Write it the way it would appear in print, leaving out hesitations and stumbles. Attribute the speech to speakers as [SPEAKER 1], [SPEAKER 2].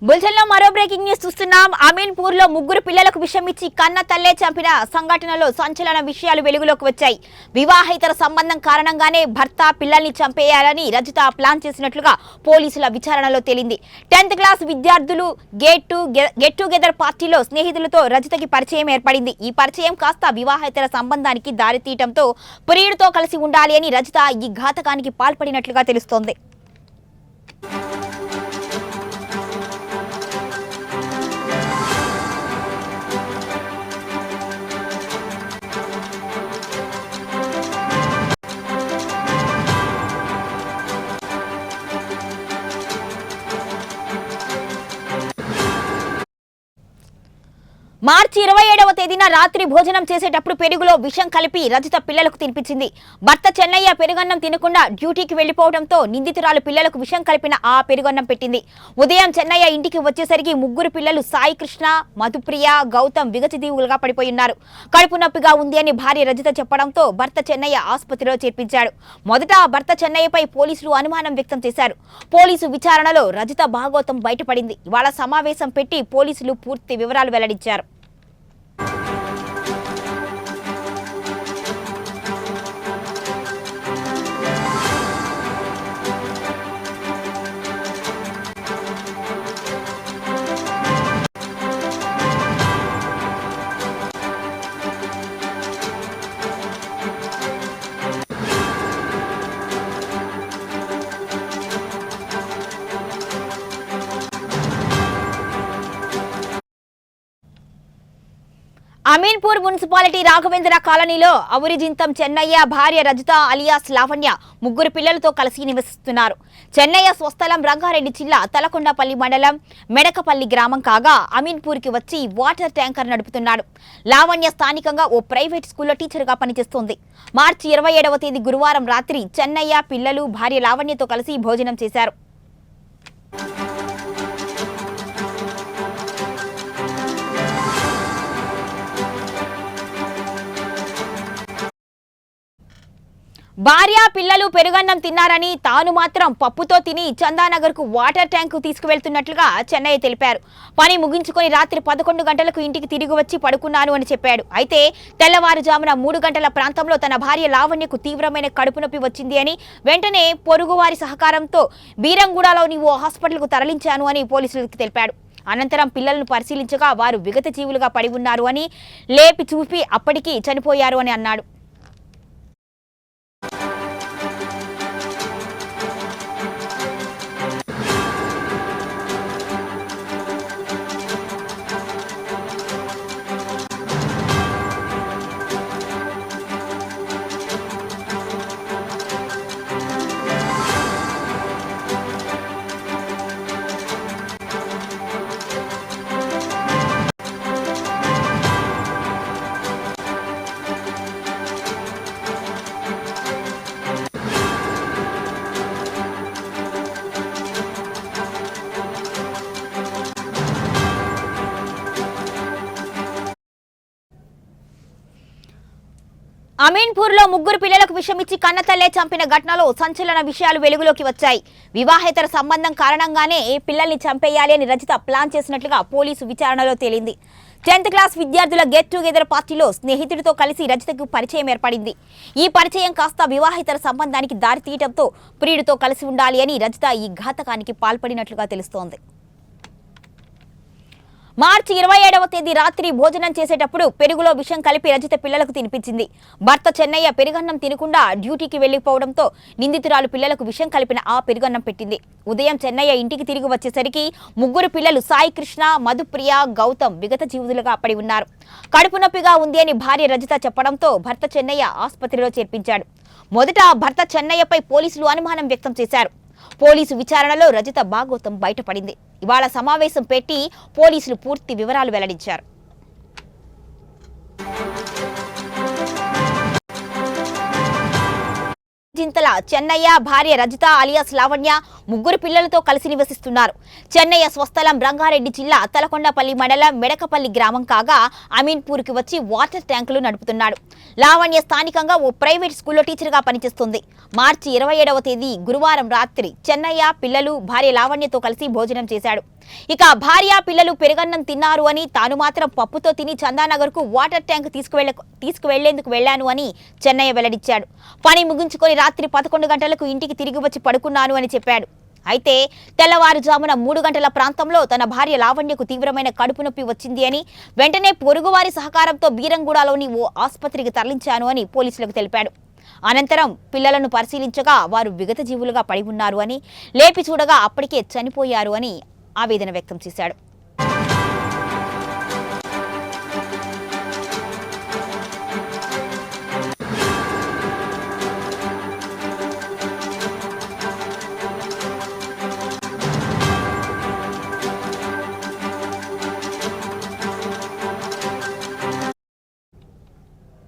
[SPEAKER 1] బుల్టన్లో మరో breaking news చూస్తున్నాం. అమీన్పూర్ లో ముగ్గురు పిల్లలకు విషం ఇచ్చి కన్న తల్లే చంపిన సంఘటనలో సంచలన విషయాలు వెలుగులోకి వచ్చాయి. వివాహేతర సంబంధం కారణంగానే భర్త పిల్లల్ని చంపేయాలని రజిత ప్లాన్ చేసినట్లుగా పోలీసుల విచారణలో తేలింది. 10th క్లాస్ విద్యార్థులు గెట్ టుగెదర్ పార్టీలో స్నేహితులతో రజితకి పరిచయం ఏర్పడింది. ఈ పరిచయం కాస్త వివాహేతర సంబంధానికి దారితీయడంతో ప్రియుడితో కలిసి ఉండాలి అని రజిత ఈ ఘాతకానికి పాల్పడినట్లుగా తెలుస్తోంది. మార్చి 27వ తేదీన రాత్రి భోజనం చేసేటప్పుడు పెరుగులో విషం కలిపి రజిత పిల్లలకు తినిపించింది. భర్త చెన్నయ్య పెరుగన్నం తినకుండా డ్యూటీకి వెళ్లిపోవడంతో నిందితురాలు పిల్లలకు విషం కలిపిన ఆ పెరుగన్నం పెట్టింది. ఉదయం చెన్నయ్య ఇంటికి వచ్చేసరికి ముగ్గురు పిల్లలు సాయి కృష్ణ, మధుప్రియ, గౌతమ్ విగతజీవులుగా పడిపోయి ఉన్నారు. కడుపు నొప్పిగా ఉంది అని భార్య రజిత చెప్పడంతో భర్త చెన్నయ్య ఆసుపత్రిలో చేర్పించాడు. మొదట భర్త చెన్నయ్యపై పోలీసులు అనుమానం వ్యక్తం చేశారు. పోలీసు విచారణలో రజిత భాగోతం బయటపడింది. ఇవాళ సమావేశం పెట్టి పోలీసులు పూర్తి వివరాలు వెల్లడించారు. అమీన్పూర్ మున్సిపాలిటీ రాఘవేంద్ర కాలనీలో అబురిజింతం చెన్నయ్య భార్య రజిత అలియాస్ లావణ్య ముగ్గురు పిల్లలతో కలిసి నివసిస్తున్నారు. చెన్నయ్య స్వస్థలం రంగారెడ్డి జిల్లా తలకొండపల్లి మండలం మెడకపల్లి గ్రామం కాగా అమీన్పూర్కి వచ్చి వాటర్ ట్యాంకర్ నడుపుతున్నాడు. లావణ్య స్థానికంగా ఓ ప్రైవేట్ స్కూల్లో టీచర్గా పనిచేస్తోంది. మార్చి 27వ తేదీ గురువారం రాత్రి చెన్నయ్య పిల్లలు భార్య లావణ్యతో కలిసి భోజనం చేశారు. భార్య పిల్లలు పెరుగన్నం తిన్నారని తాను మాత్రం పప్పుతో తిని చందానగర్కు వాటర్ ట్యాంకు తీసుకువెళ్తున్నట్లుగా చెన్నయ్య తెలిపారు. పని ముగించుకొని రాత్రి 11 గంటలకు ఇంటికి తిరిగి వచ్చి పడుకున్నాను అని చెప్పాడు. అయితే తెల్లవారుజామున 3 గంటల ప్రాంతంలో తన భార్య లావణ్యకు తీవ్రమైన కడుపు నొప్పి వచ్చింది అని వెంటనే పొరుగువారి సహకారంతో బీరంగూడలోని ఓ హాస్పిటల్కు తరలించాను అని పోలీసులకు తెలిపాడు. అనంతరం పిల్లలను పరిశీలించగా వారు విగత జీవులుగా పడి ఉన్నారు అని లేపి చూపి అప్పటికి చనిపోయారు అని అన్నాడు. అమీన్పూర్లో ముగ్గురు పిల్లలకు విషమిచ్చి కన్నతల్లే చంపిన ఘటనలో సంచలన విషయాలు వెలుగులోకి వచ్చాయి. వివాహేతర సంబంధం కారణంగానే పిల్లల్ని చంపేయాలి అని రజిత ప్లాన్ చేసినట్లుగా పోలీసు విచారణలో తేలింది. 10th క్లాస్ విద్యార్థుల గెట్ టుగెదర్ పార్టీలో స్నేహితుడితో కలిసి రజితకు పరిచయం ఏర్పడింది. ఈ పరిచయం కాస్త వివాహేతర సంబంధానికి దారితీయడంతో ప్రియుడితో కలిసి ఉండాలి అని రజిత ఈ ఘాతకానికి పాల్పడినట్లుగా తెలుస్తోంది. మార్చి 27వ తేదీ రాత్రి భోజనం చేసేటప్పుడు పెరుగులో విషం కలిపి రజిత పిల్లలకు తినిపించింది. భర్త చెన్నయ్య పెరుగన్నం తినకుండా డ్యూటీకి వెళ్లిపోవడంతో నిందితురాలు పిల్లలకు విషం కలిపిన ఆ పెరుగన్నం పెట్టింది. ఉదయం చెన్నయ్య ఇంటికి తిరిగి వచ్చేసరికి ముగ్గురు పిల్లలు సాయి కృష్ణ, మధుప్రియ, గౌతమ్ విగత జీవులుగా పడి ఉన్నారు. కడుపు నొప్పిగా ఉంది అని భార్య రజిత చెప్పడంతో భర్త చెన్నయ్య ఆసుపత్రిలో చేర్పించాడు. మొదట భర్త చెన్నయ్యపై పోలీసులు అనుమానం వ్యక్తం చేశారు. పోలీసు విచారణలో రజిత భాగోతం బయటపడింది. ఇవాళ సమావేశం పెట్టి పోలీసులు పూర్తి వివరాలు వెల్లడించారు. చింతల చెన్నయ్య భార్య రజిత అలియాస్ లావణ్య ముగ్గురు పిల్లలతో కలిసి నివసిస్తున్నారు. చెన్నయ్య స్వస్థలం రంగారెడ్డి జిల్లా తలకొండపల్లి మండలం మెడకపల్లి గ్రామం కాగా అమీన్పూర్కి వచ్చి వాటర్ ట్యాంకులు నడుపుతున్నాడు. లావణ్య స్థానికంగా ఓ ప్రైవేట్ స్కూల్లో టీచర్గా పనిచేస్తుంది. మార్చి 27వ తేదీ గురువారం రాత్రి చెన్నయ్య పిల్లలు భార్య లావణ్యతో కలిసి భోజనం చేశాడు. ఇక భార్య పిల్లలు పెరుగన్నం తిన్నారు అని, తాను మాత్రం పప్పుతో తిని చందానగర్కు వాటర్ ట్యాంక్ తీసుకువెళ్లేందుకు వెళ్లాను అని చెన్నయ్య వెల్లడించాడు. పని ముగించుకొని రాత్రి 11 గంటలకు ఇంటికి తిరిగి వచ్చి పడుకున్నాను అని చెప్పాడు. అయితే తెల్లవారుజామున 3 గంటల ప్రాంతంలో తన భార్య లావణ్యకు తీవ్రమైన కడుపు నొప్పి వచ్చింది అని, వెంటనే పొరుగువారి సహకారంతో బీరంగూడలోని ఓ ఆసుపత్రికి తరలించాను అని పోలీసులకు తెలిపాడు. అనంతరం పిల్లలను పరిశీలించగా వారు విగత జీవులుగా పడి ఉన్నారు అని, లేపి చూడగా అప్పటికే చనిపోయారు అని ఆవేదన వ్యక్తం చేశాడు.